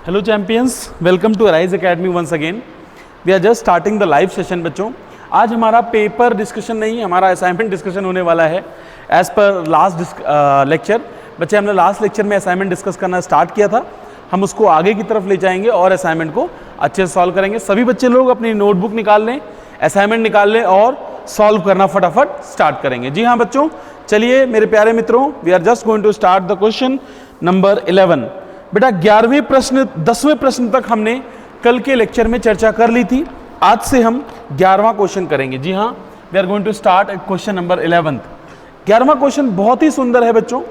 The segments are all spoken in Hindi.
Hello champions, welcome to Rise Academy once again. We are just starting the live session. बच्चों, आज हमारा पेपर डिस्कशन नहीं, हमारा असाइनमेंट डिस्कशन होने वाला है एज पर लास्ट लेक्चर। बच्चे, हमने लास्ट लेक्चर में असाइनमेंट डिस्कस करना स्टार्ट किया था, हम उसको आगे की तरफ ले जाएंगे और असाइनमेंट को अच्छे से सॉल्व करेंगे। सभी बच्चे लोग अपनी नोटबुक निकाल लें, असाइनमेंट निकाल लें और सॉल्व करना फटाफट स्टार्ट करेंगे। जी हाँ बच्चों, चलिए मेरे प्यारे मित्रों, we are just going to start the question number 11। बेटा 11वें प्रश्न 10वें प्रश्न तक हमने कल के लेक्चर में चर्चा कर ली थी। आज से हम 11वां क्वेश्चन करेंगे। जी हाँ, we are going to start question number 11। 11वां क्वेश्चन बहुत ही सुंदर है बच्चों,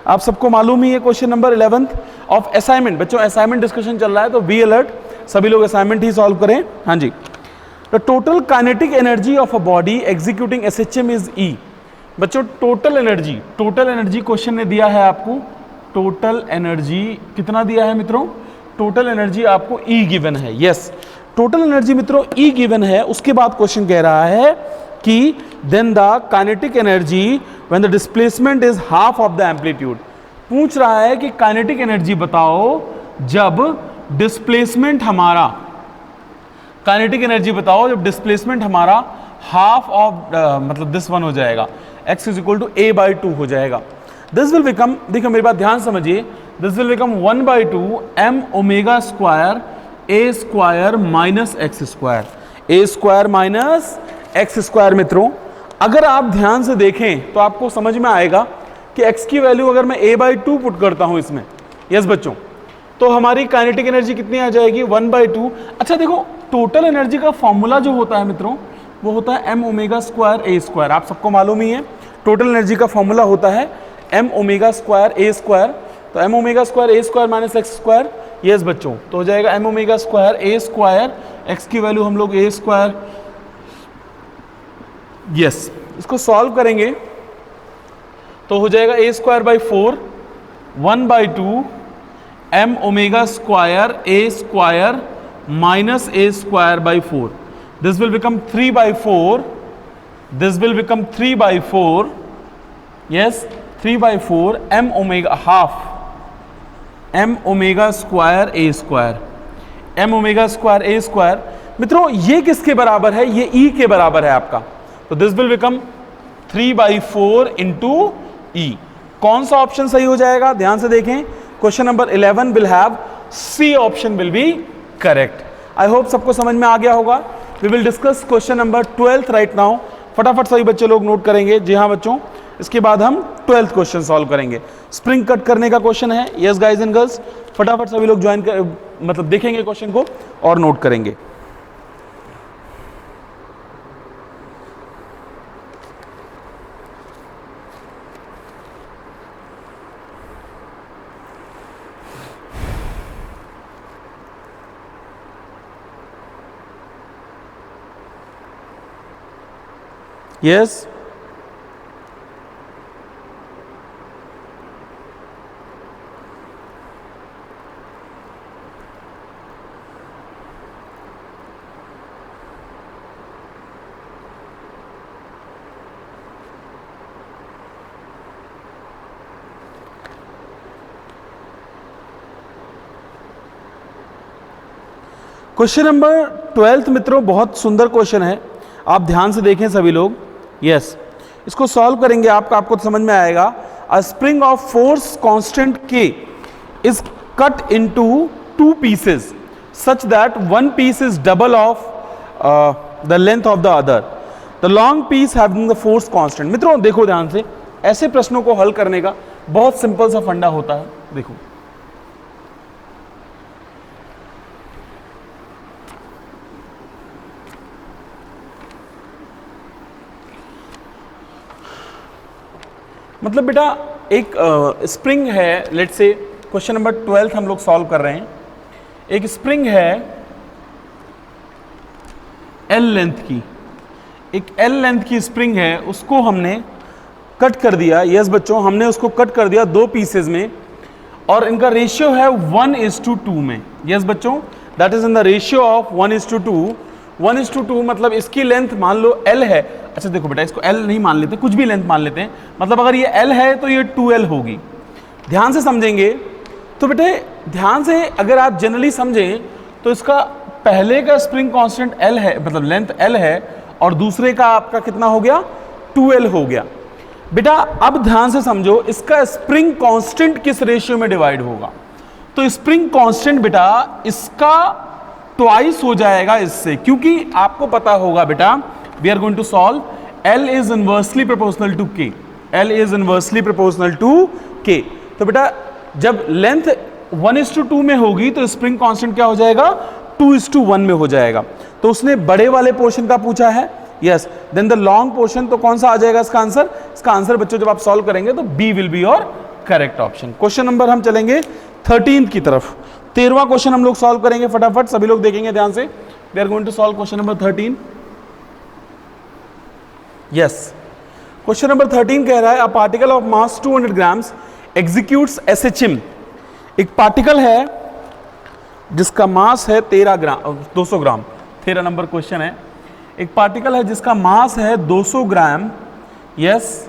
आप सबको मालूम ही है। Question number 11 of assignment. बच्चों असाइनमेंट डिस्कशन चल रहा है तो बी अलर्ट, सभी लोग असाइनमेंट ही सॉल्व करें। हाँ जी, the total kinetic energy of a body executing SHM is E. बच्चों टोटल एनर्जी क्वेश्चन ने दिया है आपको। टोटल एनर्जी कितना दिया है मित्रों? टोटल एनर्जी आपको E गिवन है। यस, टोटल एनर्जी मित्रों E गिवन है। उसके बाद क्वेश्चन कह रहा है कि then the kinetic energy when the displacement is half of the amplitude. पूछ रहा है कि काइनेटिक एनर्जी बताओ जब डिस्प्लेसमेंट हमारा, काइनेटिक एनर्जी बताओ जब डिस्प्लेसमेंट हमारा हाफ ऑफ मतलब दिस वन हो जाएगा, x is equal to a/2 हो जाएगा। दिस विल बिकम, देखो मेरी बात ध्यान समझिए, this will become 1/2 m omega square a square minus x square, a square minus x square. मित्रों अगर आप ध्यान से देखें तो आपको समझ में आएगा कि x की वैल्यू अगर मैं a/2 पुट करता हूं इसमें, यस बच्चों, तो हमारी काइनेटिक एनर्जी कितनी आ जाएगी? 1/2। अच्छा देखो, टोटल एनर्जी का फॉर्मूला जो होता है मित्रों वो होता है m omega square a square. आप सबको मालूम ही है टोटल एनर्जी का फॉर्मूला होता है m omega square a square. तो m omega square a square minus x square. Yes बच्चों, तो हो जाएगा m omega square a square, x की वैल्यू हम लोग a स्क्वायर। यस, इसको सॉल्व करेंगे तो हो जाएगा a square by 4 1/2 m omega square a square minus a square by 4। This will become 3/4, this will become 3/4। Yes, 3/4 m omega half m omega square a square, m omega square a square. मित्रों ये किसके बराबर है? ये E के बराबर है आपका। तो this will become 3/4 into E। कौन सा ऑप्शन सही हो जाएगा? ध्यान से देखें, question number 11 will have C option will be correct. I hope सबको समझ में आ गया होगा। We will discuss question number 12 right now. फटाफट सभी बच्चे लोग नोट करेंगे। जी हाँ बच्चों, इसके बाद हम 12th क्वेश्चन सॉल्व करेंगे। स्प्रिंग कट करने का क्वेश्चन है। यस गाइज एंड गर्ल्स, फटाफट सभी लोग ज्वाइन कर, मतलब देखेंगे क्वेश्चन को और नोट करेंगे। यस, क्वेश्चन नंबर 12 मित्रों बहुत सुंदर क्वेश्चन है, आप ध्यान से देखें सभी लोग। यस, इसको सॉल्व करेंगे आपको समझ में आएगा। अ spring of force constant K is cut into 2 pieces such that one piece is double of the length of the other. The long piece having the force constant. मित्रों देखो ध्यान से, ऐसे प्रश्नों को हल करने का बहुत सिंपल सा फंडा होता है। देखो मतलब बेटा एक स्प्रिंग है, लेट्स से क्वेश्चन नंबर 12 हम लोग सॉल्व कर रहे हैं। एक स्प्रिंग है L लेंथ की, एक L लेंथ की स्प्रिंग है, उसको हमने कट कर दिया। यस बच्चों, हमने उसको कट कर दिया 2 पीसेज में और इनका रेशियो है 1:2 में। यस बच्चों, that is in the ratio of 1:2। 1:2 मतलब इसकी लेंथ मान लो L है। अच्छा देखो बेटा, इसको L नहीं मान लेते, कुछ भी लेंथ मान लेते हैं। मतलब अगर ये L है तो ये 2L होगी। ध्यान से समझेंगे तो बेटे ध्यान से अगर आप जनरली समझें तो इसका पहले का स्प्रिंग कांस्टेंट L है, मतलब लेंथ L है, और दूसरे का आपका कितना हो गया 2L हो गया। बेटा अब ध्यान से समझो इसका स्प्रिंग कांस्टेंट किस रेशियो में डिवाइड होगा। तो स्प्रिंग कांस्टेंट बेटा इसका ट्वाइस हो जाएगा इससे, क्योंकि आपको पता होगा बेटा we are going to solve L is inversely proportional to K, L is inversely proportional to K। तो बेटा जब लेंथ 1:2 में होगी तो स्प्रिंग कांस्टेंट क्या हो जाएगा 2:1 में हो जाएगा। तो उसने बड़े वाले पोर्शन का पूछा है, yes, then the long portion, तो कौन सा आ जाएगा इसका आंसर? इसका आंसर बच्चों जब आप सॉल्व करेंगे तो B will be your correct option. Question number हम चलेंगे 13 की तरफ। 13वां क्वेश्चन हम लोग सॉल्व करेंगे फटाफट, सभी लोग देखेंगे ध्यान से। We are going to solve question number 13। Yes, question number 13 कह रहा है a particle of mass 200 grams executes SHM। एक पार्टिकल है जिसका मास है 200 ग्राम। 13 नंबर क्वेश्चन है। एक पार्टिकल है जिसका मास है 200 ग्राम, यस।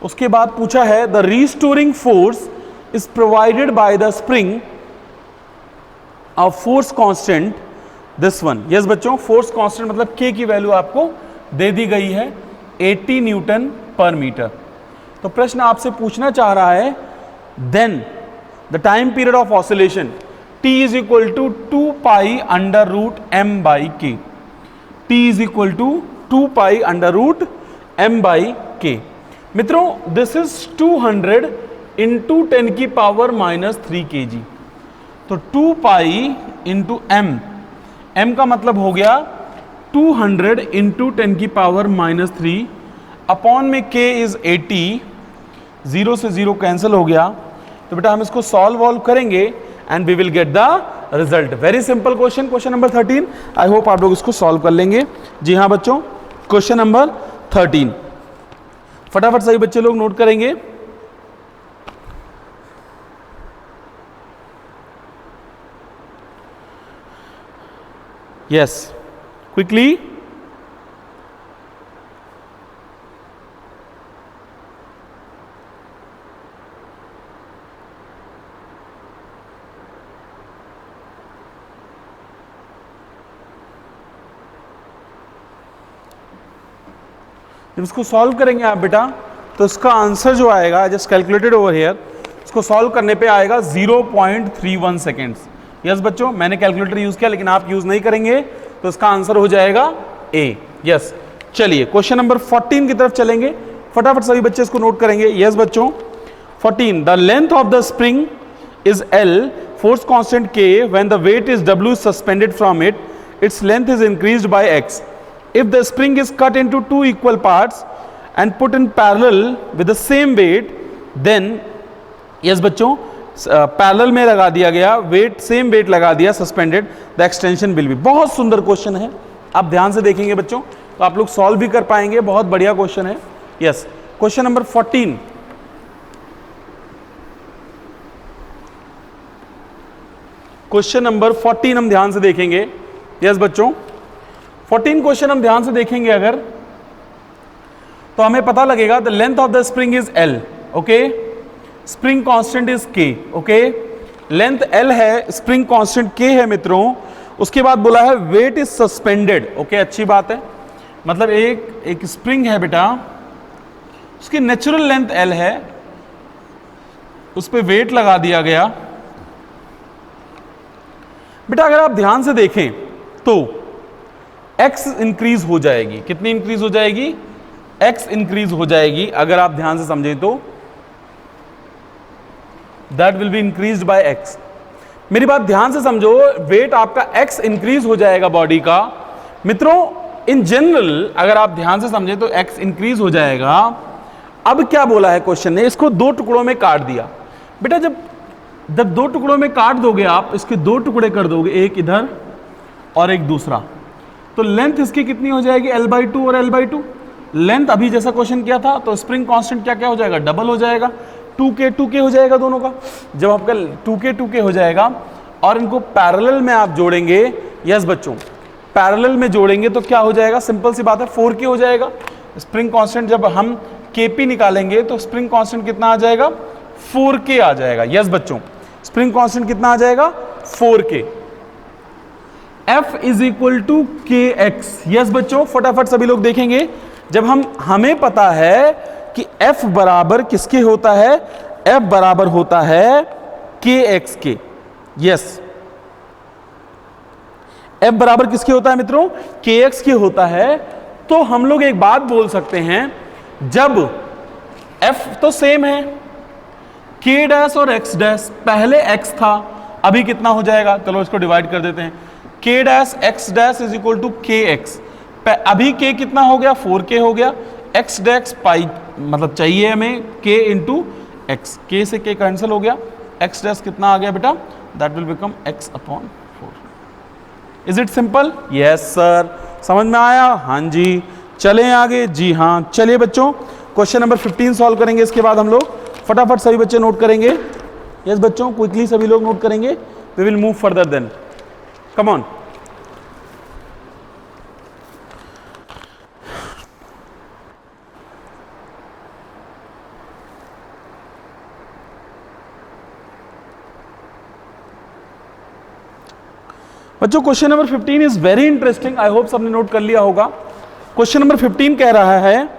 उसके बाद पूछा है the restoring force is provided by the spring of force constant this one. Yes बच्चों, फोर्स कांस्टेंट मतलब K की वैल्यू आपको दे दी गई है 80 न्यूटन पर मीटर। तो प्रश्न आपसे पूछना चाह रहा है then the time period of oscillation T is equal to 2 pi under root m by K. T is equal to 2 pi under root m by K. मित्रों this is 200 into 10 की पावर -3 kg। तो 2 pi into m, m का मतलब हो गया 200 into 10 की पावर -3 अपॉन में K is 80, 0 से 0 कैंसिल हो गया। तो बेटा हम इसको सॉल्व करेंगे and we will get the result. Very simple question, question number 13। I hope आप लोग इसको सॉल्व कर लेंगे। जी हाँ बच्चों, क्वेश्चन नंबर 13 फटाफट सही बच्चे लोग नोट करेंगे। Yes, quickly. जब इसको सॉल्व करेंगे आप बेटा तो इसका आंसर जो आएगा, जस्ट कैलकुलेटेड ओवर हियर, इसको सॉल्व करने पे आएगा 0.31 सेकेंड्स। यस बच्चों, मैंने कैलकुलेटर यूज किया लेकिन आप यूज नहीं करेंगे तो इसका आंसर हो जाएगा A। यस, चलिए क्वेश्चन नंबर 14 की तरफ चलेंगे। फटाफट सभी बच्चे इसको नोट करेंगे। यस बच्चों, 14 the length of the spring is L, force constant K, when the weight is W suspended from it, its length is increased by X। If the spring is cut into 2 equal parts and put in parallel with the same weight, then yes बच्चों, पैरेलल में लगा दिया गया वेट, सेम वेट लगा दिया suspended, the extension will be. बहुत सुंदर क्वेश्चन है, आप ध्यान से देखेंगे बच्चों तो आप लोग सॉल्व भी कर पाएंगे। बहुत बढ़िया क्वेश्चन है। Yes, question number 14। Question number 14 हम ध्यान से देखेंगे। यस बच्चों, 14 क्वेश्चन हम ध्यान से देखेंगे अगर तो हमें पता लगेगा the length of the spring is L, okay, spring constant is K, okay, length L है, स्प्रिंग कांस्टेंट K है मित्रों। उसके बाद बोला है वेट इज सस्पेंडेड, ओके, अच्छी बात है, मतलब एक स्प्रिंग है बेटा, उसकी नेचुरल लेंथ L है, उस पर वेट लगा दिया गया। बेटा अगर आप ध्यान से देखें तो X इंक्रीज हो जाएगी। कितनी इंक्रीज हो जाएगी? X इंक्रीज हो जाएगी। अगर आप ध्यान से समझें तो that will be increased by X। मेरी बात ध्यान से समझो, वेट आपका X इंक्रीज हो जाएगा बॉडी का। मित्रों इन जनरल अगर आप ध्यान से समझें तो X इंक्रीज हो जाएगा। अब क्या बोला है क्वेश्चन ने, इसको 2 टुकड़ों में काट दिया। बेटा जब 2 टुकड़ों में काट दोगे आप, इसके 2 टुकड़े कर दोगे, एक इधर और एक दूसरा, तो लेंथ इसकी कितनी हो जाएगी? L/2 और L/2। लेंथ अभी जैसा क्वेश्चन किया था तो स्प्रिंग कांस्टेंट क्या हो जाएगा? डबल हो जाएगा, 2K हो जाएगा दोनों का। जब आपका 2K हो जाएगा और इनको पैरेलल में आप जोड़ेंगे, यस बच्चों, पैरेलल में जोड़ेंगे तो क्या हो जाएगा? सिंपल सी बात है, 4K हो जाएगा। स्प्रिंग कांस्टेंट जब हम Kp निकालेंगे तो स्प्रिंग कांस्टेंट कितना आ जाएगा? 4K आ जाएगा। यस बच्चों, स्प्रिंग कांस्टेंट कितना आ जाएगा 4k। F is equal to K X. Yes बच्चों, फटाफट सभी लोग देखेंगे, जब हमें पता है कि F बराबर किसके होता है, F बराबर होता है के एक्स के। यस, F बराबर किसके होता है मित्रों, के एक्स के होता है। तो हम लोग एक बात बोल सकते हैं, जब F तो सेम है, K डैश और X डैश, पहले X था, अभी कितना हो जाएगा, चलो इसको डिवाइड कर देते हैं। K dash X dash is equal to K X, अभी K कितना हो गया 4K हो गया, X डैश पाई मतलब चाहिए हमें K इंटू एक्स, K से K कैंसिल हो गया, X डैश कितना आ गया बेटा, that will become X upon 4। Is it simple? Yes sir, समझ में आया? हाँ जी। चलें आगे? जी हाँ। चलिए बच्चों, क्वेश्चन नंबर 15 सॉल्व करेंगे, इसके बाद हम लोग फटाफट सभी बच्चे नोट करेंगे। यस बच्चों, क्विकली सभी लोग नोट करेंगे, we will move further then, come on. बच्चों question number 15 is very interesting, I hope सबने नोट कर लिया होगा। क्वेश्चन नंबर 15 कह रहा है,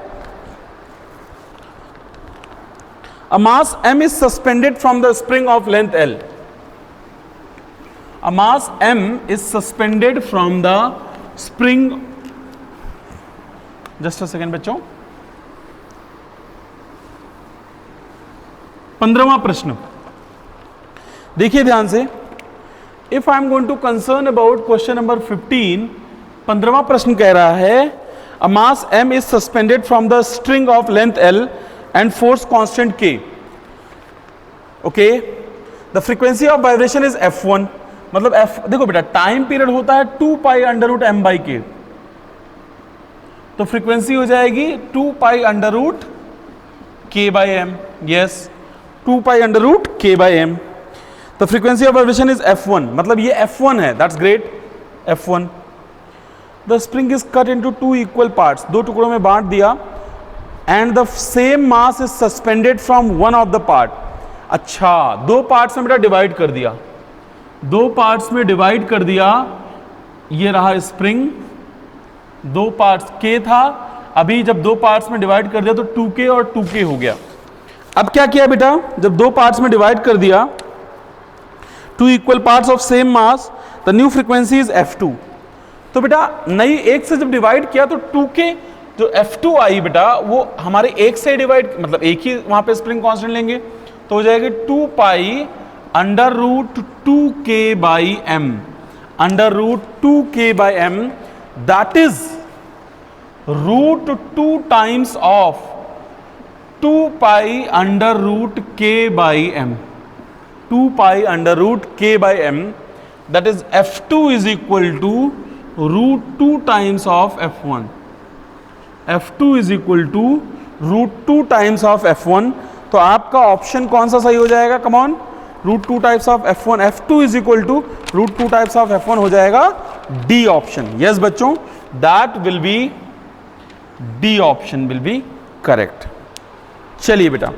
a mass m is suspended from the spring of length L. A mass m is suspended from the spring, just a second बच्चों। 15वां प्रश्न देखिए ध्यान से। If I am going to concern about question number 15, 15वां प्रश्न कह रहा है, a mass m is suspended from the string of length L and force constant K. Okay, the frequency of vibration is F1, मतलब F, देखो बेटा टाइम पीरियड होता है 2 pi under root m by k, तो फ्रीक्वेंसी हो जाएगी 2 pi under root k by m। Yes, 2 pi under root k by m। The frequency of vibration is F1, मतलब ये F1 है, that's great, F1। The spring is cut into 2 equal parts, 2 टुकड़ों में बांट दिया, and the same mass is suspended from one of the part। अच्छा, 2 पार्ट्स में बेटा डिवाइड कर दिया, 2 पार्ट्स में डिवाइड कर दिया, ये रहा स्प्रिंग, 2 पार्ट्स K था, अभी जब 2 पार्ट्स में डिवाइड कर दिया तो 2K और 2K हो गया। अब क्या किया बेटा, जब 2 पार्ट्स में डिवाइड कर दिया, 2 equal parts of same mass, the new frequency is F2। तो बेटा नई एक से जब डिवाइड किया तो 2K जो F2 आई बेटा, वो हमारे एक से डिवाइड, मतलब एक ही वहां पे स्प्रिंग कांस्टेंट लेंगे, तो हो जाएगी 2 pi under root 2K by m, under root 2K by m, that is root 2 times of 2 pi under root K by m, 2 pi under root K by m, that is F2 is equal to root 2 times of F1। F2 is equal to root 2 times of F1। तो आपका ऑप्शन कौन सा सही हो जाएगा, come on, root 2 times of F1, F2 is equal to root 2 times of F1 हो जाएगा डी ऑप्शन। यस बच्चों, that will be, D option will be correct. चलिए बेटा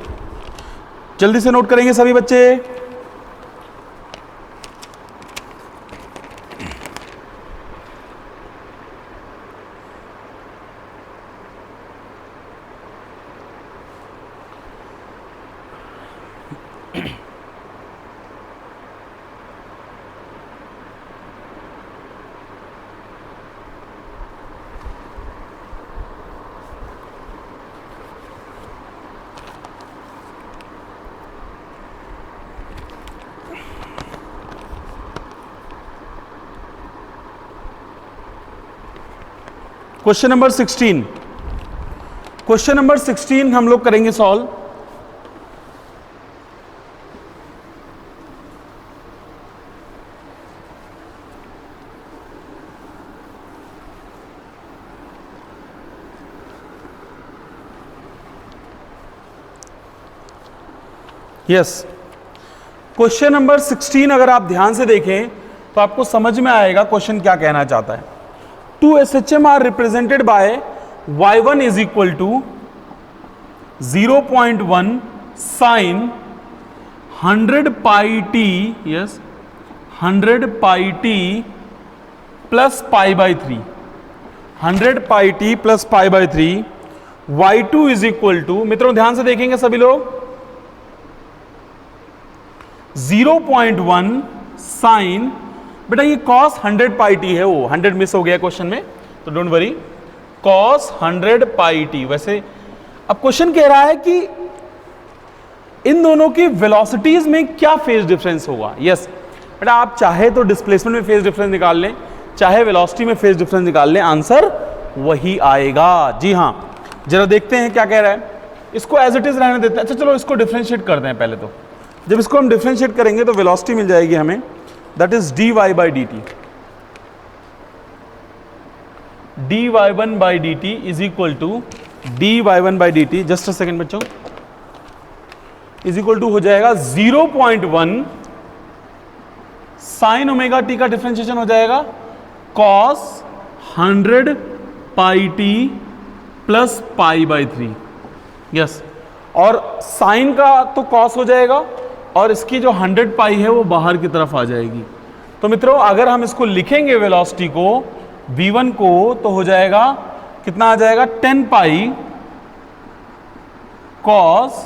जल्दी से नोट करेंगे सभी बच्चे। क्वेश्चन नंबर 16, क्वेश्चन नंबर 16 हम लोग करेंगे सॉल्व। यस, क्वेश्चन नंबर 16 अगर आप ध्यान से देखें तो आपको समझ में आएगा क्वेश्चन क्या कहना चाहता है। 2 SHM are represented by y1 is equal to 0.1 sin 100 pi T, yes 100 pi T plus pi by 3, 100 pi T plus pi by 3, y2 is equal to, मित्रों ध्यान से देखेंगे सभी लोग, 0.1 साइन, बेटा ये cos 100 पाई टी है, वो 100 मिस हो गया क्वेश्चन में तो don't worry, cos 100 pi T. वैसे अब क्वेश्चन कह रहा है कि इन दोनों की वेलोसिटीज में क्या फेज डिफरेंस होगा। यस बेटा, आप चाहे तो डिस्प्लेसमेंट में फेज डिफरेंस निकाल लें, चाहे वेलोसिटी में फेज डिफरेंस निकाल लें, आंसर वही आएगा। जी हां, जरा देखते हैं क्या कह रहा है। इसको एज इट इज रहने देते हैं। अच्छा चलो इसको डिफरेंशिएट करते हैं पहले तो। जब इसको हम डिफरेंशिएट करेंगे तो वेलोसिटी मिल जाएगी हमें, that is dy by D T, dy1 by D T is equal to dy1 by D T, just a second बच्चों, इज इक्वल टू हो जाएगा 0.1 साइन ओमेगा टी का डिफरेंशिएशन हो जाएगा cos 100 pi T plus pi by 3, yes, और साइन का तो cos हो जाएगा और इसकी जो 100 पाई है वो बाहर की तरफ आ जाएगी। तो मित्रों अगर हम इसको लिखेंगे वेलोसिटी को v1 को, तो हो जाएगा कितना आ जाएगा, 10 पाई cos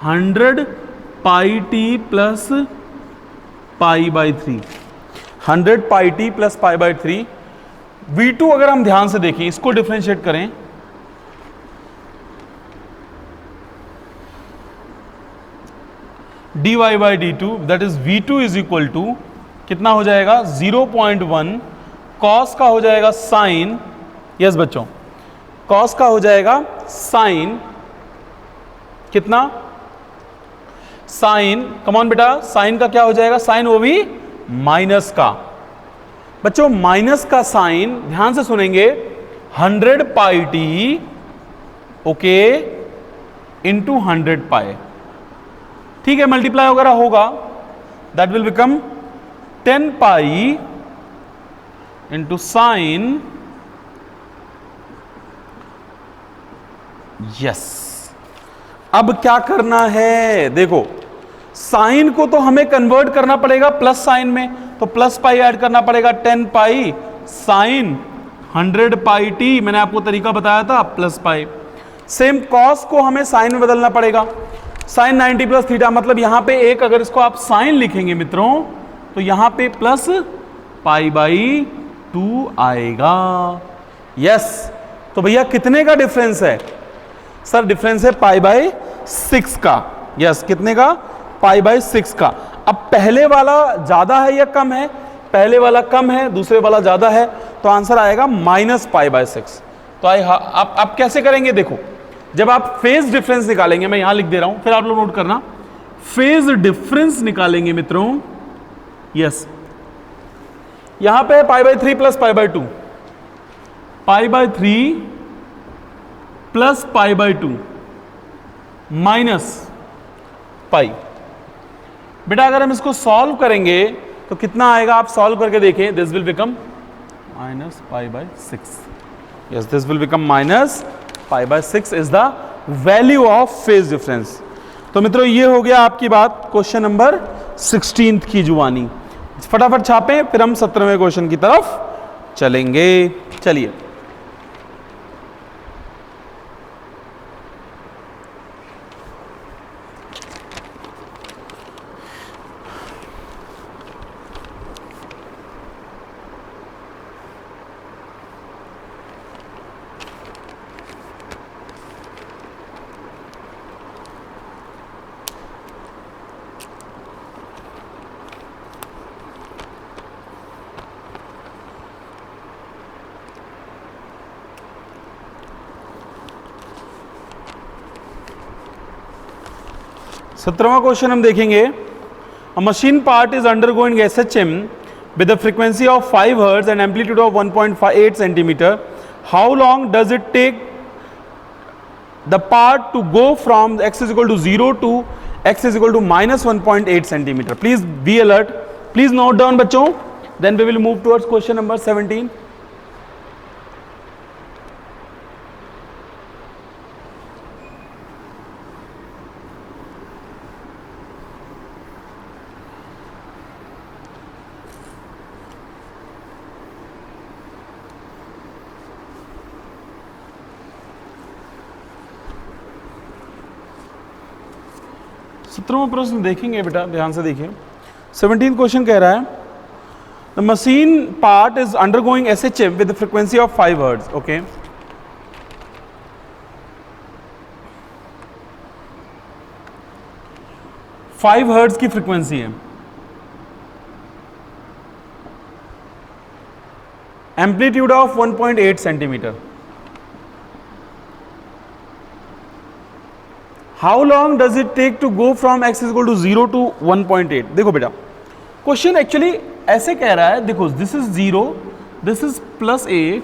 100 pi T plus pi by 3, 100 pi T plus pi by 3। v2 अगर हम ध्यान से देखें, इसको डिफरेंशिएट करें, dy by D two, that is v2 is equal to कितना हो जाएगा, 0.1 cos का हो जाएगा साइन, यस बच्चों, cos का हो जाएगा साइन कितना, साइन, कमॉन बेटा, साइन का क्या हो जाएगा, साइन वो भी माइनस का। बच्चों माइनस का साइन ध्यान से सुनेंगे, 100 पाई टी ओके इंटू 100 पाई, ठीक है, मल्टीप्लाई वगैरह होगा, that will become 10 pi into sine, yes. अब क्या करना है, देखो साइन को तो हमें कन्वर्ट करना पड़ेगा प्लस साइन में, तो प्लस पाई ऐड करना पड़ेगा, 10 पाई साइन 100 पाई टी, मैंने आपको तरीका बताया था, प्लस पाई। सेम कॉस को हमें साइन में बदलना पड़ेगा, साइन 90 प्लस थीटा, मतलब यहां पे एक, अगर इसको आप साइन लिखेंगे मित्रों तो यहां पे प्लस पाई बाई 2 आएगा। यस, तो भैया कितने का डिफरेंस है सर, डिफरेंस है पाई बाई 6 का। यस, कितने का, पाई बाई 6 का। अब पहले वाला ज्यादा है या कम है, पहले वाला कम है, दूसरे वाला ज्यादा है, तो आंसर आएगा माइनस पाई बाई 6। तो आप कैसे करेंगे, देखो जब आप फेज डिफरेंस निकालेंगे, मैं यहां लिख दे रहा हूं, फिर आप लोग नोट करना, फेज डिफरेंस निकालेंगे मित्रों, यस, यहां पे पाई by 3 plus pi by 2, pi by 3 plus pi by 2 minus pi. बेटा अगर हम इसको सॉल्व करेंगे तो कितना आएगा, आप सॉल्व करके देखें, this will become minus pi by 6, yes, this will become minus pi by 6 is the value of phase difference. तो मित्रों ये हो गया आपकी बात क्वेश्चन नंबर 16 की जुबानी। फटाफट छापें, फिर हम 17वें क्वेश्चन की तरफ चलेंगे। चलिए, सत्रहवां क्वेश्चन हम देखेंगे। अ machine part is undergoing SHM with a frequency of 5 Hz and amplitude of 1.58 centimeter. How long does it take the part to go from x is equal to 0 to x is equal to minus 1.8 centimeter? Please be alert. Please note down बच्चों. Then we will move towards question number 17. 17वां प्रश्न देखेंगे बेटा, ध्यान से देखिए। 17 क्वेश्चन कह रहा है the machine part is undergoing SHM with frequency of 5 hertz. Okay, 5 hertz की फ्रीक्वेंसी है, amplitude of 1.8 centimetre. How long does it take to go from x is equal to 0 to 1.8। देखो बेटा, क्वेश्चन एक्चुअली ऐसे कह रहा है, देखो this is 0, this is +a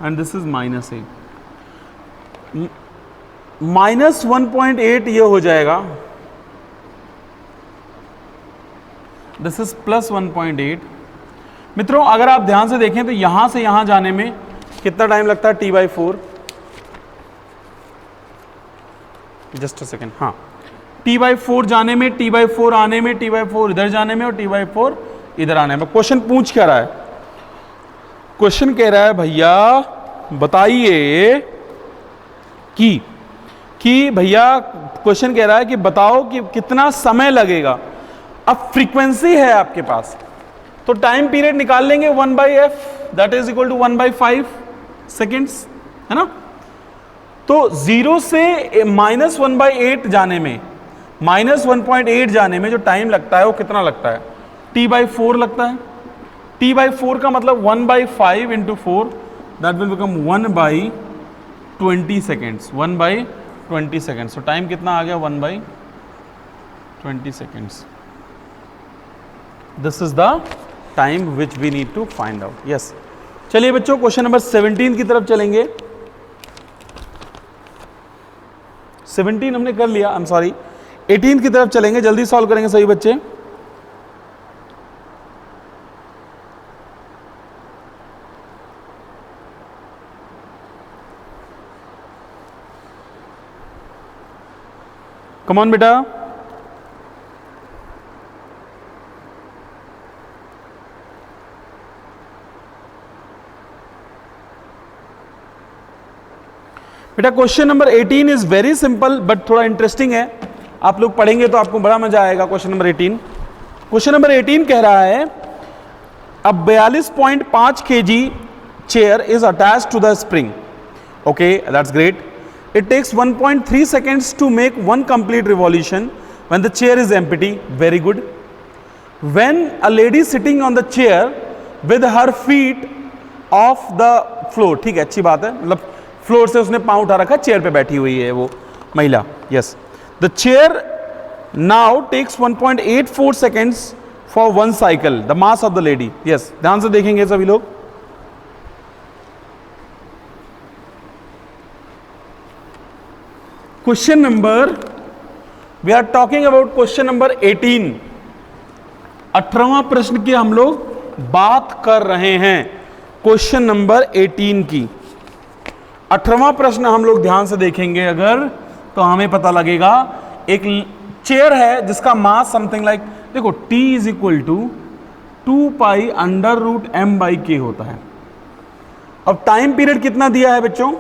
and this is -a। -1.8 ये हो जाएगा, दिस इज +1.8। मित्रों अगर आप ध्यान से देखें तो यहां से यहां जाने में कितना टाइम लगता है, t/4। जस्ट अ सेकेंड, हाँ, t/4 जाने में, t/4 आने में, t/4 इधर जाने में और t/4 इधर आने में। क्वेश्चन पूछ क्या रहा है? क्वेश्चन कह रहा है भैया बताइए कि भैया क्वेश्चन कह रहा है कि बताओ कि कितना समय लगेगा। अब फ्रीक्वेंसी है आपके पास तो टाइम पीरियड निकाल लेंगे 1/f, that is equal to 1/5 seconds, है ना। तो 0 से -1/8 जाने में, -1.8 जाने में जो टाइम लगता है वो कितना लगता है, t/4 लगता है। t/4 का मतलब 1/5 into 4, that will become 1/20 seconds, 1/20 seconds. तो टाइम कितना आ गया, 1/20 seconds. This is the time which we need to find out. Yes, चलिए बच्चों क्वेश्चन नंबर 17 की तरफ चलेंगे। 17 हमने कर लिया, आई एम सॉरी, 18 की तरफ चलेंगे, जल्दी सॉल्व करेंगे सभी बच्चे। कम ऑन बेटा, बेटा question number 18 is very simple but थोड़ा इंटरेस्टिंग है, आप लोग पढ़ेंगे तो आपको बड़ा मजा आएगा। क्वेश्चन नंबर 18, क्वेश्चन नंबर 18 कह रहा है अब 42.5 kg chair is attached to the spring. Okay, that's great. It takes 1.3 seconds to make one complete revolution when the chair is empty. Very good. When a lady sitting on the chair with her feet off the floor, ठीक है, अच्छी बात है, मतलब फ्लोर से उसने पांव उठा रखा, चेयर पे बैठी हुई है वो महिला। Yes, the chair now takes 1.84 seconds for one cycle, the mass of the lady. Yes, ध्यान से देखेंगे सभी लोग। Question number, we are talking about question number 18, 18वां प्रश्न की हम लोग बात कर रहे हैं, क्वेश्चन नंबर 18 की। 18वां प्रश्न हम लोग ध्यान से देखेंगे अगर तो हमें पता लगेगा, एक चेयर है जिसका मास समथिंग लाइक, देखो T is equal to 2π√m/k होता है। अब टाइम पीरियड कितना दिया है बच्चों,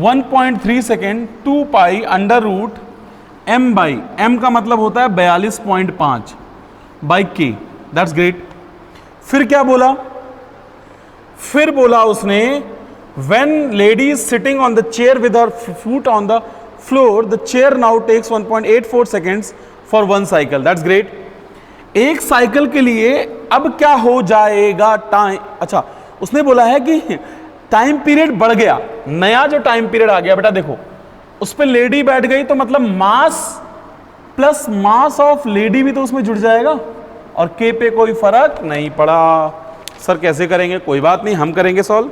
1.3 सेकेंड, 2π√m/m का मतलब होता है 42.5/k, दैट्स ग्रेट। फिर क्या बोला, फिर बोला उसने when lady is sitting on the chair with her foot on the floor, the chair now takes 1.84 seconds for one cycle, that's great। एक साइकिल के लिए अब क्या हो जाएगा टाइम, अच्छा उसने बोला है कि टाइम पीरियड बढ़ गया, नया जो टाइम पीरियड आ गया बेटा, देखो उस पर लेडी बैठ गई तो मतलब mass plus mass of lady भी तो उसमें जुड़ जाएगा और के पे कोई फर्क नहीं पड़ा। सर कैसे करेंगे, कोई बात नहीं, हम करेंगे सॉल्व।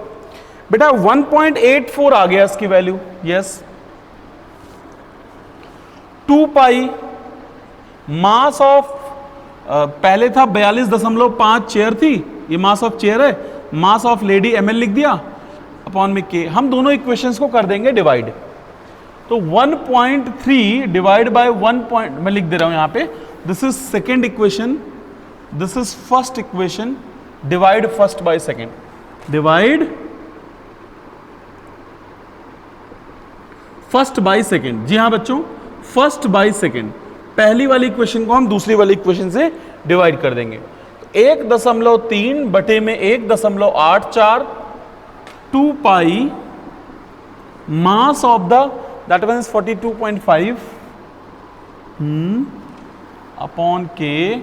बेटा 1.84 आ गया इसकी वैल्यू, यस। 2π मास ऑफ, पहले था 42.5 चेयर थी, ये मास ऑफ चेयर है, मास ऑफ लेडी ml लिख दिया अपॉन में k। हम दोनों इक्वेशंस को कर देंगे डिवाइड, तो 1.3 डिवाइड बाय 1. मैं लिख दे रहा हूं यहां पे, this is second equation, this is first equation, divide first by second, divide first by second. जी हाँ बच्चों, फर्स्ट बाई सेकेंड, पहली वाली इक्वेशन को हम दूसरी वाली इक्वेशन से डिवाइड कर देंगे। तो 1.3 बटे में 1.84 2 pi mass of the that one is 42.5 upon K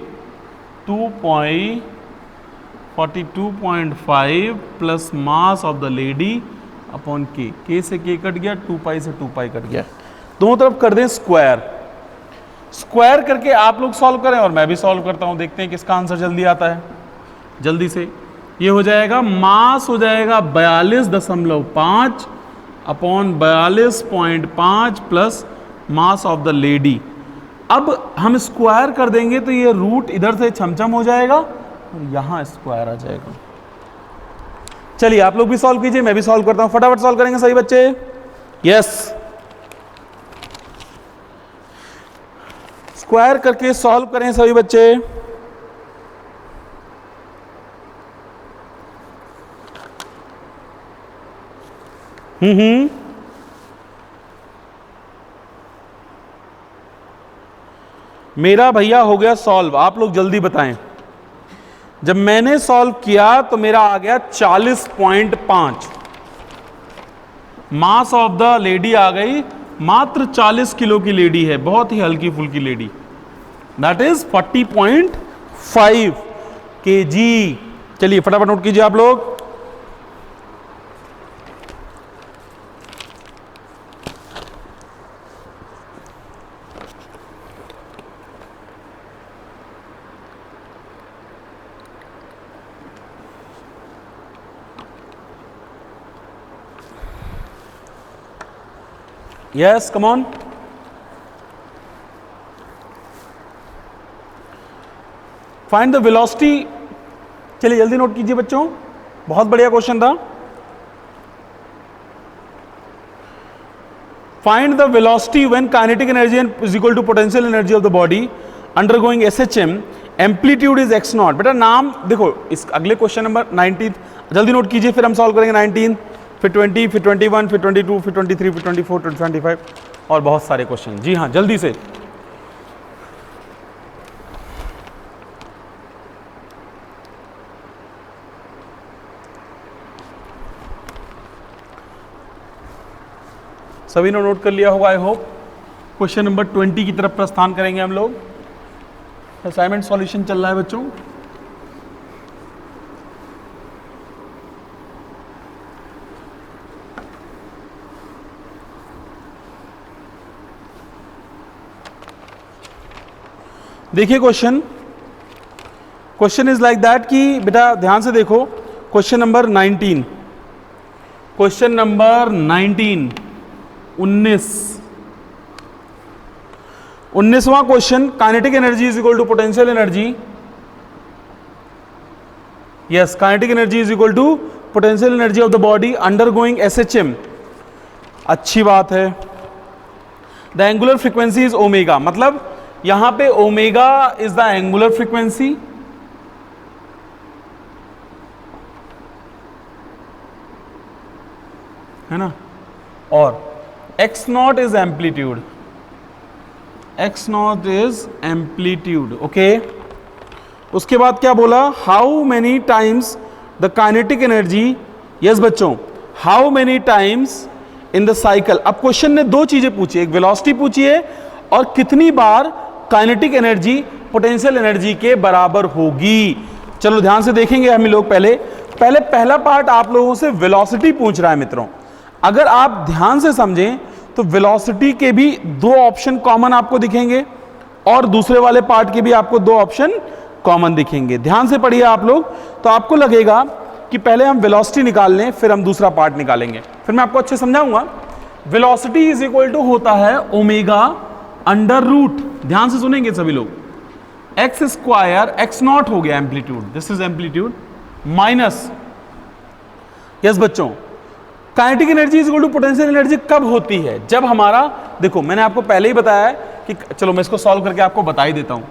42.5 plus mass of the lady upon K से के कट गया, 2 पाई से 2 पाई कट गया। दोनों तरफ कर दें स्क्वायर, स्क्वायर करके आप लोग सॉल्व करें और मैं भी सॉल्व करता हूं, देखते हैं किसका आंसर जल्दी आता है। जल्दी से ये हो जाएगा, मास हो जाएगा 42.5 upon 42.5 plus mass of the lady. अब हम स्क्वायर कर देंगे तो ये रूट इधर से छमछम हो जाएगा और यहां स्क्वायर आ जाएगा। चलिए आप लोग भी सॉल्व कीजिए, मैं भी सॉल्व करता हूं, फटाफट सॉल्व करेंगे सही बच्चे। यस, स्क्वायर करके सॉल्व करें सभी बच्चे। मेरा भैया हो गया सॉल्व, आप लोग जल्दी बताएं। जब मैंने सॉल्व किया तो मेरा आ गया 40.5, मास ऑफ द लेडी आ गई, मात्र 40 किलो की लेडी है, बहुत ही हल्की फुल्की लेडी, दैट इज 40.5 kg। चलिए फटाफट नोट कीजिए आप लोग। Yes, come on. Find the velocity. चलिए जल्दी नोट कीजिए बच्चों, बहुत बढ़िया क्वेश्चन था। Find the velocity when kinetic energy is equal to potential energy of the body undergoing SHM. Amplitude is x naught। बेटा नाम देखो, इस अगले क्वेश्चन नंबर 19 जल्दी नोट कीजिए, फिर हम सॉल्व करेंगे 19, फिर 20, फिर 21, फिर 22, फिर 23, फिर 24, फिर 25 और बहुत सारे क्वेश्चन। जी हाँ, जल्दी से। सभी ने नोट कर लिया होगा आई होप। क्वेश्चन नंबर 20 की तरफ प्रस्थान करेंगे हम लोग। असाइनमेंट सॉल्यूशन चल रहा है बच्चों। देखिए क्वेश्चन इज लाइक दैट कि बेटा ध्यान से देखो, क्वेश्चन नंबर 19, क्वेश्चन नंबर 19 19वां question, kinetic energy is equal to potential energy. Yes, kinetic energy is equal to potential energy of the body undergoing SHM. अच्छी बात है। The angular frequency is omega, मतलब यहां पे omega is the angular frequency, है ना, और x naught is amplitude, x naught is amplitude. Okay, उसके बाद क्या बोला, how many times the kinetic energy. Yes बच्चों, how many times in the cycle. अब क्वेश्चन ने दो चीजें पूछी, एक वेलोसिटी पूछी है और कितनी बार काइनेटिक एनर्जी पोटेंशियल एनर्जी के बराबर होगी। चलो ध्यान से देखेंगे हम लोग। पहला पार्ट आप लोगों से वेलोसिटी पूछ रहा है मित्रों। अगर आप ध्यान से समझें तो वेलोसिटी के भी दो ऑप्शन कॉमन आपको दिखेंगे और दूसरे वाले पार्ट के भी आपको दो ऑप्शन कॉमन दिखेंगे। ध्यान से पढ़िए आप लोग, तो आपको लगेगा कि पहले हम वेलोसिटी निकाल लें फिर हम दूसरा पार्ट निकालेंगे, फिर मैं आपको अच्छे समझाऊंगा। वेलोसिटी इज इक्वल टू होता है ओमेगा अंडर रूट, ध्यान से सुनेंगे सभी लोग, एक्स स्क्वायर, एक्स नॉट हो गया amplitude, this is amplitude, minus, yes बच्चों, kinetic energy is equal to potential energy कब होती है, जब हमारा, देखो मैंने आपको पहले ही बताया है कि, चलो मैं इसको सॉल्व करके आपको बता ही देता हूं,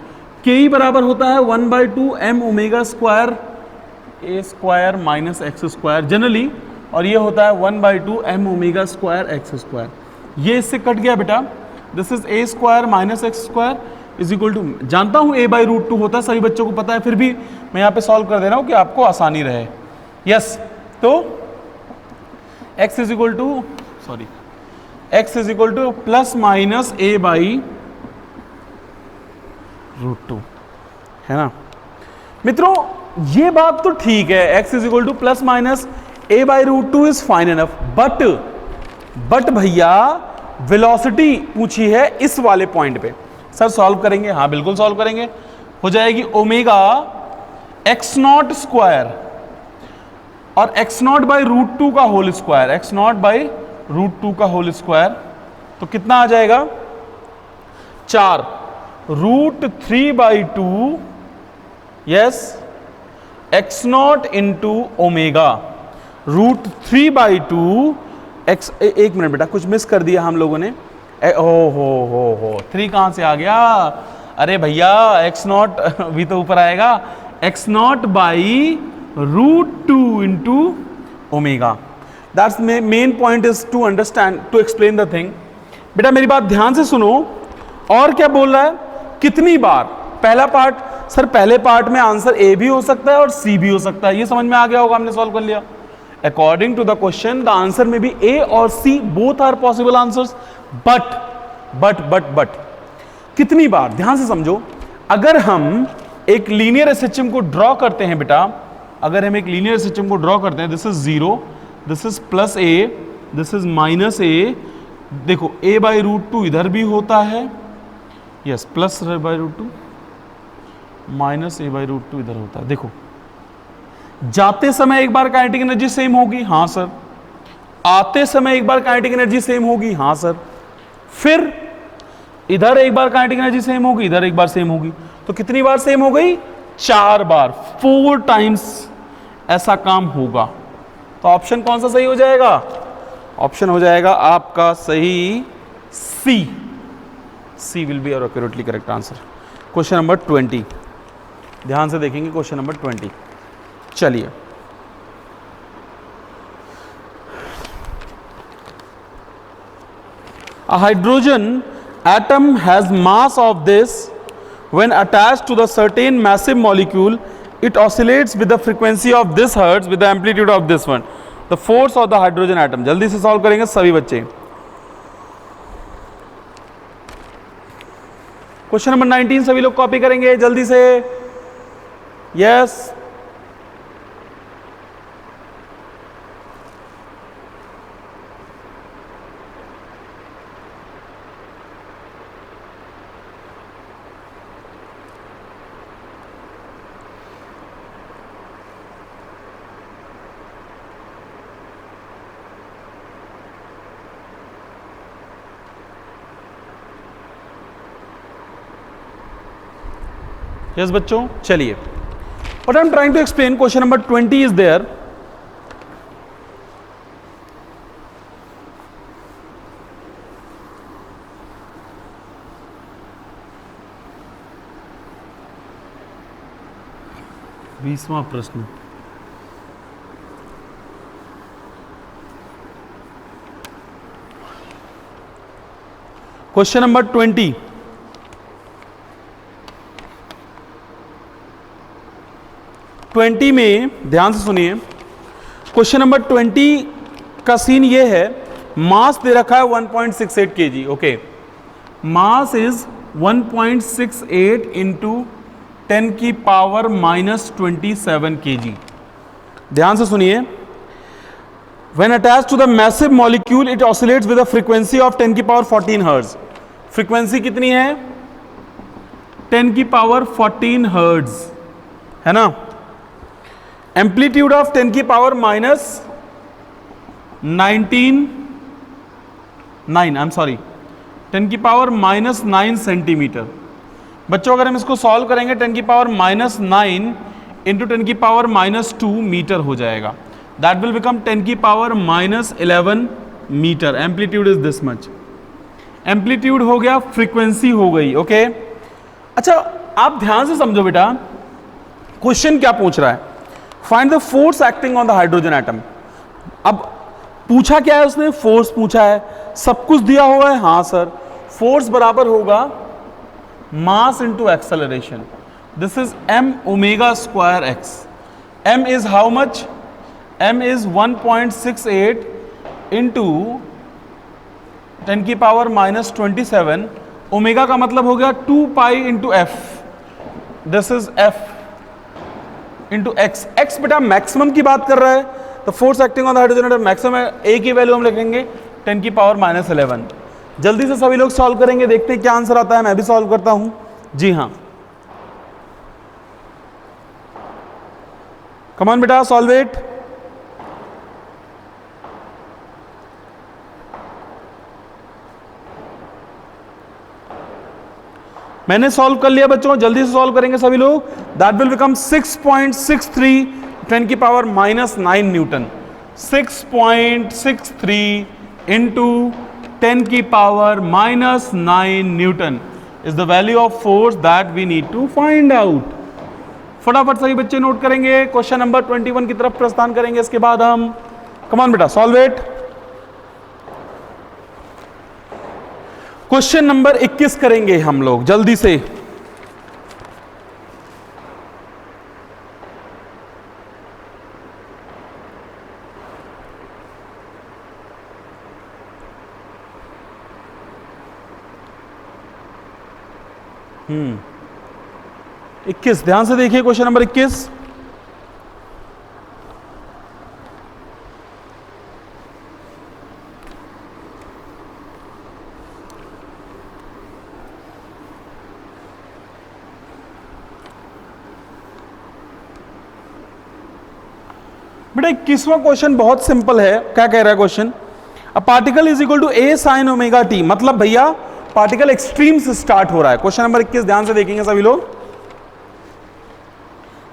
के ई बराबर होता है 1/2 m omega square a square minus x square generally, और ये होता है 1/2 m omega square x square. ये इससे कट गया बेटा, this is a square minus x square is equal to, जानता हूं a बाई रूट टू होता है, सभी बच्चों को पता है, फिर भी मैं यहां पे सॉल्व कर दे रहा हूं कि आपको आसानी रहे। यस, तो x is equal to, sorry, x is equal to plus minus a by root two, है ना मित्रों। ये बात तो ठीक है, x is equal to plus minus a by root two is fine enough, but भैया वेलोसिटी पूछी है इस वाले पॉइंट पे। सर सॉल्व करेंगे? हाँ बिल्कुल सॉल्व करेंगे। हो जाएगी ओमेगा एक्स नॉट स्क्वायर और x not by root two का whole square, x not by root two का होल स्क्वायर, तो कितना आ जाएगा 4 root 3 by two, yes, x naught into omega root 3 by two x. एक मिनट बेटा, कुछ मिस कर दिया हम लोगों ने। हो 3 कहां से आ गया? अरे भैया एक्स नॉट भी तो ऊपर आएगा, x not by root two into omega. That's main point is to understand, to explain the thing. बेटा मेरी बात ध्यान से सुनो। और क्या बोल रहा है, कितनी बार? पहला पार्ट, सर पहले पार्ट में आंसर ए भी हो सकता है और सी भी हो सकता है, ये समझ में आ गया होगा, हमने सॉल्व कर लिया। According to the question, the answer may be A or C, both are possible answers. But कितनी बार? ध्यान से समझो। अगर हम एक लीनियर एसएचएम को ड्रॉ करते हैं बेटा, अगर हम एक लीनियर एसएचएम को ड्रॉ करते हैं, this is 0, this is plus a, this is minus a, देखो a बाई रूट टू इधर भी होता है, yes, plus by root two, minus a by root two इधर होता है। देखो जाते समय एक बार काइनेटिक एनर्जी सेम होगी, हाँ सर। आते समय एक बार काइनेटिक एनर्जी सेम होगी, हाँ सर। फिर इधर एक बार काइनेटिक एनर्जी सेम होगी, इधर एक बार सेम होगी, तो कितनी बार सेम हो गई? 4 बार, 4 टाइम्स ऐसा काम होगा। तो ऑप्शन कौन सा सही हो जाएगा? ऑप्शन हो जाएगा आपका सही C will be accurately correct answer. Question number 20, ध्यान से देखेंगे क्वेश्चन नंबर 20। चलिए, a hydrogen atom has mass of this. When attached to the certain massive molecule, it oscillates with the frequency of this hertz with the amplitude of this one. The force of the hydrogen atom. जल्दी से सॉल्व करेंगे सभी बच्चे। क्वेश्चन नंबर 19 सभी लोग कॉपी करेंगे जल्दी से। यस, यस बच्चों, चलिए। What I'm trying to explain, question number 20 is there. बीसवां प्रश्न, क्वेश्चन नंबर 20। में ध्यान से सुनिए, क्वेश्चन नंबर 20 का सीन ये है, मास दे रखा है 1.68 kg। Okay, mass is 1.68 into 10 की पावर माइनस 27 kg। ध्यान से सुनिए, when attached to the massive molecule it oscillates with a frequency of 10 की पावर 14 हर्ट्ज। फ्रीक्वेंसी कितनी है? 10 की पावर 14 हर्ट्ज, है ना। एम्पलीट्यूड ऑफ 10 की पावर माइनस 10 की पावर माइनस 9 सेंटीमीटर। बच्चों अगर हम इसको सॉल्व करेंगे 10 की पावर माइनस 9 इंटू 10 की पावर माइनस 2 मीटर हो जाएगा। दैट विल बिकम 10 की power minus 11 metre. Amplitude is this much. Amplitude हो गया, फ्रीक्वेंसी हो गई। ओके, अच्छा आप ध्यान से समझो बेटा, क्वेश्चन क्या पूछ रहा है? Find the force acting on the hydrogen atom. अब पूछा क्या है उसने? फोर्स पूछा है। सब कुछ दिया हुआ है, हाँ सर। फोर्स बराबर होगा mass into acceleration. This is m omega square x. m is how much? m is 1.68 into 10 की पावर माइनस 27. ओमेगा का मतलब हो गया 2 pi into F. This is f into x. X बेटा मैक्सिमम की बात कर रहा है, तो force acting on the hydrogen atom maximum है. ए की वैल्यू हम लिखेंगे 10 की पावर माइनस 11. जल्दी से सभी लोग सॉल्व करेंगे, देखते हैं क्या आंसर आता है. मैं भी सॉल्व करता हूं. जी हाँ, कम ऑन बेटा, सॉल्व इट. मैंने सॉल्व कर लिया बच्चों, जल्दी से सॉल्व करेंगे सभी लोग. दैट विल बिकम 6.63 10 की पावर माइनस 9 न्यूटन. 6.63 इंटू 10 की power minus 9 newton is the value of force that we need to find out. फटाफट सभी बच्चे नोट करेंगे. क्वेश्चन नंबर 21 की तरफ प्रस्थान करेंगे. इसके बाद हम, कम ऑन बेटा, सॉल्व इट. क्वेश्चन नंबर 21 करेंगे हम लोग जल्दी से. हम्म 21, ध्यान से देखिए क्वेश्चन नंबर 21. बेटा 21वां क्वेश्चन बहुत सिंपल है. क्या कह रहा है question? A particle is equal to A sine omega T. मतलब भैया पार्टिकल एक्सट्रीम से स्टार्ट हो रहा है. क्वेश्चन नंबर 21 ध्यान से देखेंगे सभी लोग.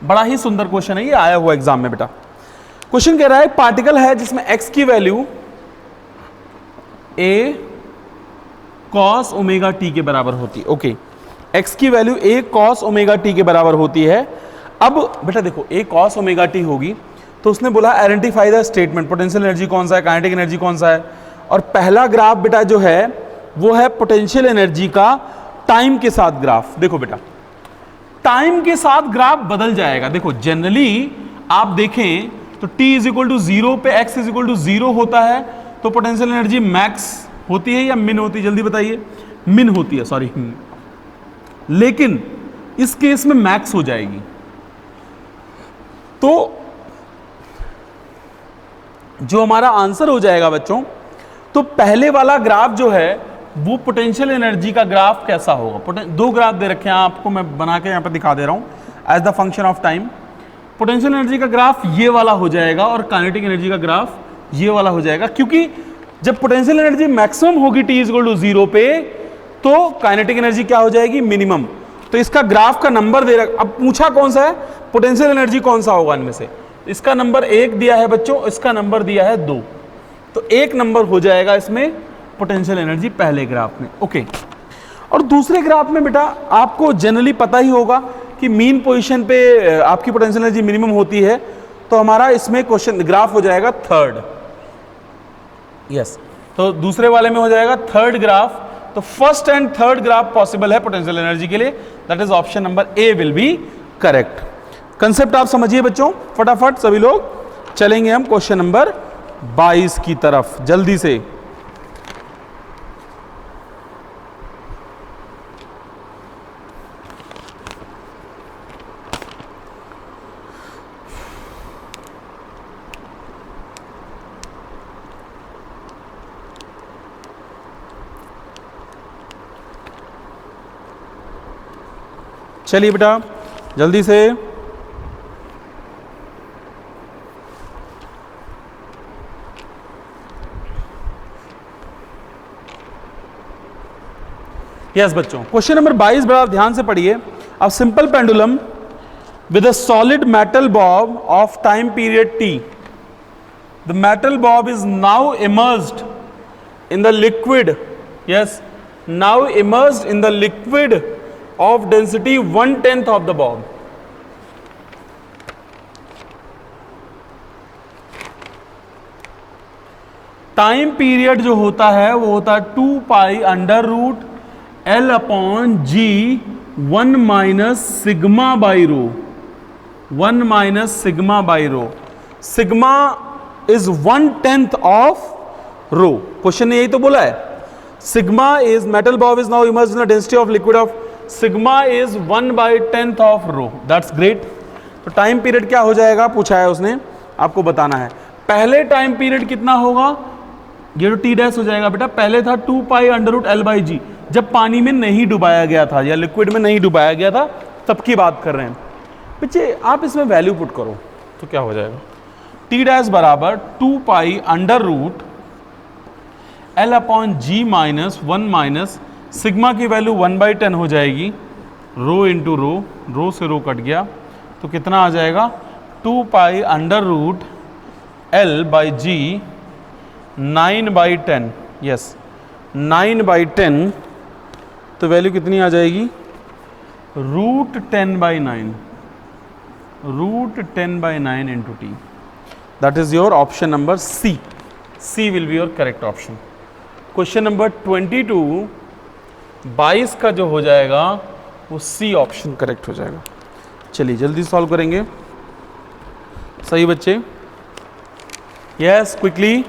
बड़ा ही सुंदर क्वेश्चन है, ये आया हुआ एग्जाम में बेटा. क्वेश्चन कह रहा है पार्टिकल है जिसमें x की value a cos omega T के बराबर होती है. ओके, x की value a cos omega T के बराबर होती है. अब बेटा देखो a cos ओमेगा टी होगी तो उसने बोला identify the statement, potential energy कौन सा है, काइनेटिक एनर्जी कौन सा है. और पहला ग्राफ बेटा जो है वो है पोटेंशियल एनर्जी का टाइम के साथ ग्राफ. देखो बेटा टाइम के साथ ग्राफ बदल जाएगा. देखो जनरली आप देखें तो t इज इक्वल टू 0 पे x इज इक्वल टू 0 होता है तो पोटेंशियल एनर्जी मैक्स होती है या मिन होती है? जल्दी बताइए. मिन होती है, सॉरी. लेकिन इस केस में मैक्स हो जाएगी. तो जो हमारा आंसर हो जाएगा बच्चों, तो पहले वाला ग्राफ जो है वो पोटेंशियल एनर्जी का ग्राफ कैसा होगा. दो ग्राफ दे रखे हैं आपको, मैं बना के यहां पर दिखा दे रहा हूं as the function of time. Potential energy का ग्राफ ये वाला हो जाएगा और काइनेटिक एनर्जी का ग्राफ ये वाला हो जाएगा. क्योंकि जब पोटेंशियल एनर्जी मैक्सिमम होगी t इज इक्वल टू 0 पे, तो काइनेटिक एनर्जी क्या हो जाएगी? मिनिमम. तो इसका ग्राफ का नंबर दे रखा. अब पूछा कौन सा है, पोटेंशियल एनर्जी कौन सा होगा इनमें से. इसका नंबर 1 दिया है बच्चों, इसका नंबर दिया है 2. तो 1 नंबर हो जाएगा इसमें पोटेंशियल एनर्जी पहले ग्राफ में. ओके. और दूसरे ग्राफ में बेटा आपको जनरली पता ही होगा कि मीन पोजीशन पे आपकी पोटेंशियल एनर्जी मिनिमम होती है. तो हमारा इसमें क्वेश्चन ग्राफ हो जाएगा थर्ड. यस, तो दूसरे वाले में हो जाएगा थर्ड ग्राफ. तो first and third graph possible है पोटेंशियल एनर्जी के लिए. That is option number A will be correct. Concept आप समझिए बच्चों. फटाफट सभी लोग चलेंगे हम क्वेश्चन नंबर 22 की तरफ जल्दी से. चलिए बेटा जल्दी से. यस बच्चों, क्वेश्चन नंबर 22 बड़ा ध्यान से पढ़िए. अब simple pendulum with a solid metal bob of time period t. The metal bob is now immersed in the liquid. Yes, now immersed in the liquid of density 1/10 of the bob. Time period जो होता है वो होता है 2 pi under root L upon G 1 minus sigma by rho, 1 minus sigma by rho. Sigma is 1/10 of rho. Question ने यही तो बोला है, sigma is metal bob is now immersed in the density of liquid of sigma is 1/10 of rho. That's great. तो टाइम पीरियड क्या हो जाएगा पूछा है उसने, आपको बताना है। पहले टाइम पीरियड कितना होगा, ये तो टी डैश हो जाएगा बेटा। पहले था 2 pi under root L by g, जब पानी में नहीं डुबाया गया था या लिक्विड में नहीं डुबाया गया था तब की बात कर रहे हैं। बच्चे आप इसमें वैल्यू पुट करो तो क्या हो जाएगा, टी डैश बराबर 2 pi under root l upon g minus 1 minus sigma की वैल्यू 1/10 हो जाएगी, रो इंटू रो, रो से रो कट गया तो कितना आ जाएगा 2 pi under root L by G 9/10, yes 9/10, तो वैल्यू कितनी आ जाएगी root 10/9, root 10/9 into T. That is your option number C, C will be your correct option. Question number 22 22 का जो हो जाएगा वो सी ऑप्शन करेक्ट हो जाएगा। चलिए जल्दी सॉल्व करेंगे, सही बच्चे, यस क्विकली।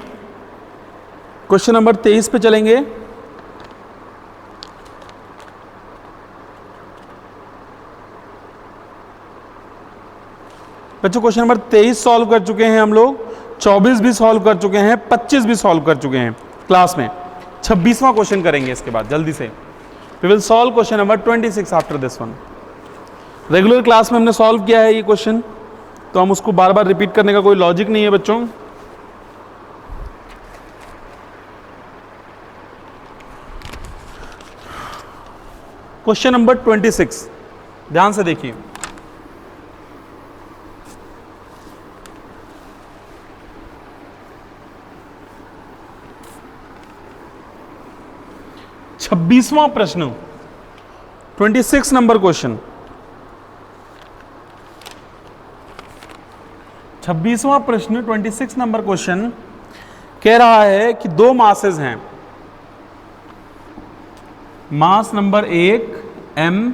क्वेश्चन नंबर 23 पे चलेंगे। बच्चों क्वेश्चन नंबर 23 सॉल्व कर चुके हैं हम लोग, 24 भी सॉल्व कर चुके हैं, 25 भी सॉल्व कर चुके हैं क्लास में। 26वां क्वेश्चन करेंगे इसके बाद जल्दी से। We will solve question number 26 after this one. Regular class में हमने सॉल्व किया है ये क्वेश्चन, तो हम उसको बार बार रिपीट करने का कोई लॉजिक नहीं है बच्चों। क्वेश्चन नंबर 26 ध्यान से देखिए, छब्बीसवां प्रश्न, 26 नंबर क्वेश्चन। 26वां प्रश्न 26 नंबर क्वेश्चन कह रहा है कि दो मासेस हैं, mass number 1 m,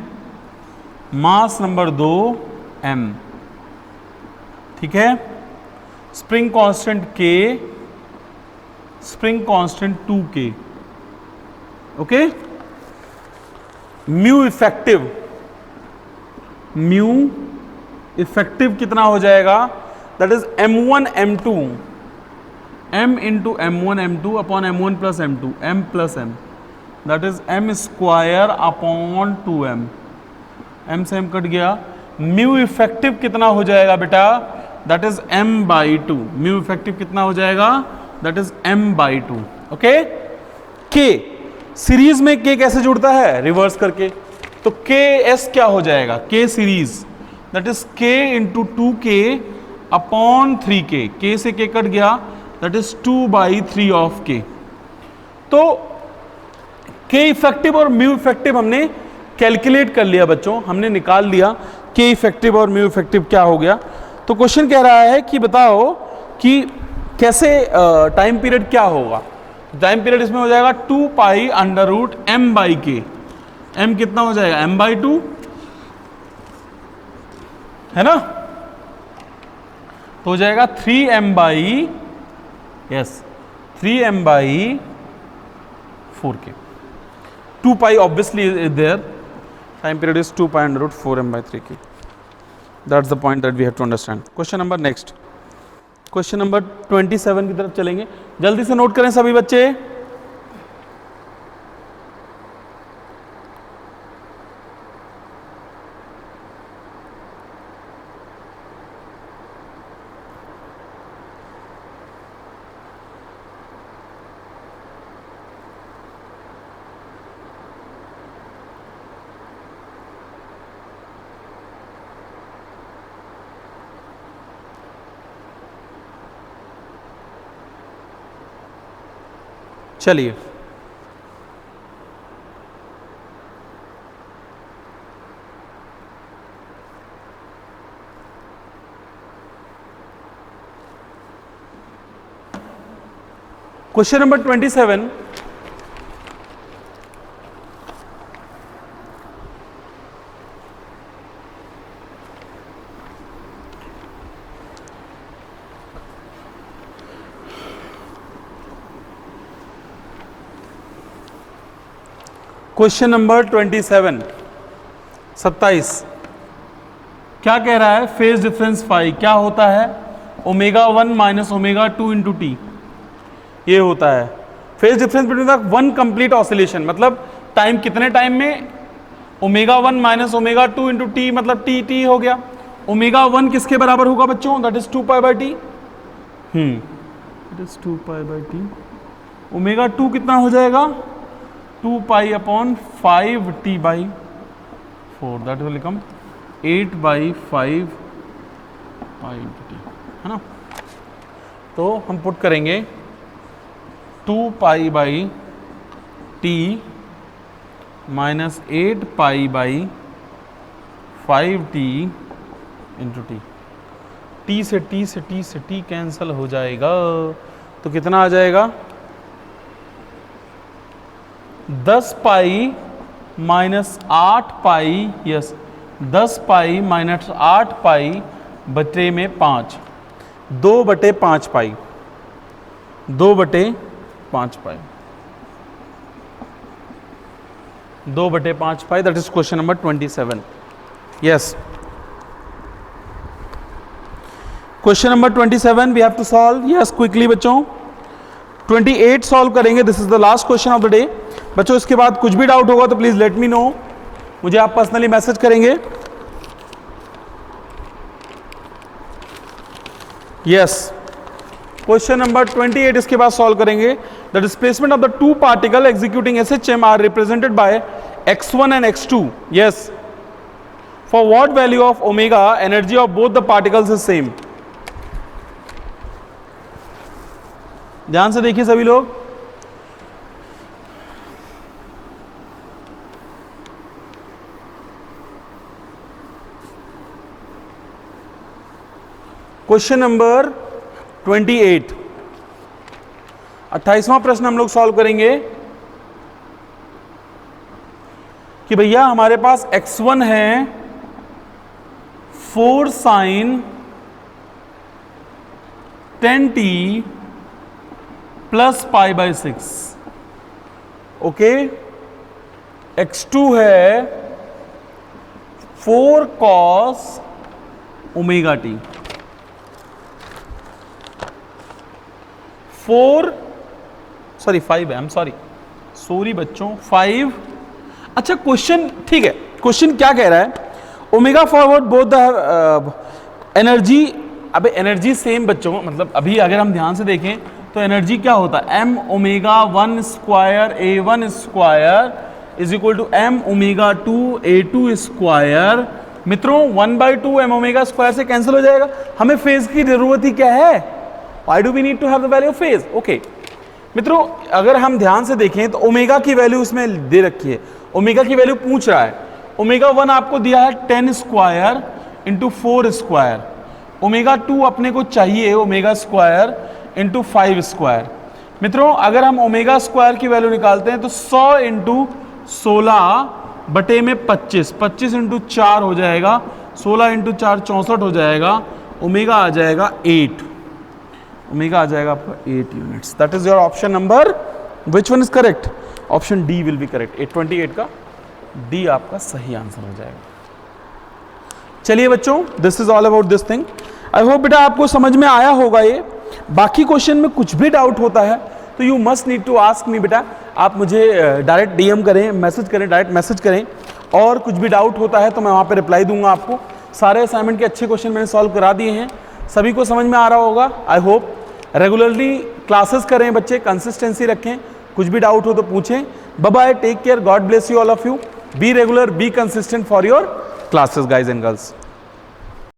mass number 2 m, ठीक है। Spring constant k, spring constant 2k, okay. Mu effective, mu effective कितना हो जाएगा, that is m1 m2, m into m1 m2 upon m1 plus m2, m plus m, that is m square upon 2m, m से m कट गया। म्यू इफेक्टिव कितना हो जाएगा बेटा, that is m/2, mu effective कितना हो जाएगा, that is m/2, okay. k series में k कैसे जुड़ता है, रिवर्स करके, तो ks क्या हो जाएगा, k series that is k into 2k upon 3k, k से k कट गया दैट इज 2/3 ऑफ k। तो k इफेक्टिव और म्यू इफेक्टिव हमने कैलकुलेट कर लिया बच्चों, हमने निकाल लिया k इफेक्टिव और म्यू इफेक्टिव क्या हो गया। तो क्वेश्चन कह रहा है कि बताओ कि कैसे टाइम पीरियड क्या होगा। टाइम पीरियड इसमें हो जाएगा 2 pi under root m/k, m कितना हो जाएगा m/2, है ना, तो हो जाएगा 3m/4k। 2 pi obviously is there, time period is 2 pi under root 4m/3k। That's the point that we have to understand. Question number next, question number 27 की तरफ चलेंगे, जल्दी से नोट करें सभी बच्चे। चलिए क्वेश्चन नंबर 27, क्वेश्चन नंबर 27 क्या कह रहा है? फेज डिफरेंस फाई क्या होता है? Omega 1 minus omega 2 into T, ये होता है phase difference between the one complete oscillation. मतलब टाइम कितने टाइम में? Omega 1 minus omega 2 into T, मतलब टी टी हो गया। ओमेगा 1 किसके बराबर होगा बच्चों? That is 2 pi by T. That is 2 pi by T. Omega 2 कितना हो जाएगा? 2 pi upon 5 T by 4, that will become 8 by 5 pi into T, है ना। तो हम पुट करेंगे 2 pi by T minus 8 pi by 5 T into T. T से टी से टी से टी कैंसल हो जाएगा, तो कितना आ जाएगा? 10 pi minus 8 pi, yes 10 pi minus 8 pi बटे में 5, 2/5 pi, 2/5 pi, 2/5 pi. That is question number 27। Yes, question number 27 we have to solve. Yes, quickly बच्चों 28 सॉल्व करेंगे। This is the last question of the day. बच्चों इसके बाद कुछ भी डाउट होगा तो प्लीज लेट मी नो, मुझे आप पर्सनली मैसेज करेंगे। यस, क्वेश्चन नंबर 28 इसके बाद सॉल्व करेंगे। The displacement of the two particle executing SHM are represented by x1 and x2। Yes, for what value of omega energy of both the particles is same. ध्यान से देखिए सभी लोग। क्वेश्चन नंबर 28, 28वां प्रश्न हम लोग सॉल्व करेंगे कि भैया हमारे पास x1 है 4 sin 10t plus pi by 6, okay. x2 है 4 cos ओमेगा टी, 5 है, सॉरी बच्चों 5। अच्छा क्वेश्चन ठीक है, क्वेश्चन क्या कह रहा है? Omega forward both the energy. अबे एनर्जी सेम बच्चों, मतलब अभी अगर हम ध्यान से देखें तो एनर्जी क्या होता है? m omega 1 square A1 square is equal to m omega 2 A2 square. मित्रों 1/2 m ओमेगा स्क्वायर से कैंसिल हो जाएगा। हमें फेज की जरूरत ही क्या है? Why do we need to have the value of phase? Okay. मित्रों अगर हम ध्यान से देखें तो ओमेगा की वैल्यू उसमें दे रखी है, ओमेगा की वैल्यू पूछ रहा है। ओमेगा 1 आपको दिया है 10 स्क्वायर इंटू 4 स्क्वायर, ओमेगा 2 अपने को चाहिए ओमेगा स्क्वायर इंटू 5 स्क्वायर। मित्रों अगर हम ओमेगा स्क्वायर की वैल्यू निकालते हैं तो 100 इंटू 16 बटे में 25, 25 इंटू 4 हो जाएगा, 16 इंटू 4 64 हो जाएगा। ओमेगा आ जाएगा 8, ओमेगा आ जाएगा आपका 8 units. That is your option number, which one is correct? Option D will be correct. 828 का डी आपका सही आंसर हो जाएगा। चलिए बच्चों, this is all about this thing. I hope बेटा आपको समझ में आया होगा ये। बाकी क्वेश्चन में कुछ भी डाउट होता है तो you must need to ask me बेटा। आप मुझे डायरेक्ट DM करें, मैसेज करें, डायरेक्ट मैसेज करें, और कुछ भी डाउट होता है तो मैं वहाँ पे रिप्लाई दूंगा आपको। सारे असाइनमेंट के अच्छे क्वेश्चन मैंने सॉल्व करा दिए हैं, सभी को समझ में आ रहा होगा आई होप। रेगुलरली क्लासेस करें बच्चे, कंसिस्टेंसी रखें, कुछ भी डाउट हो तो पूछें। Bye bye, take care, God bless you all of you, be regular, be consistent for your classes guys and girls.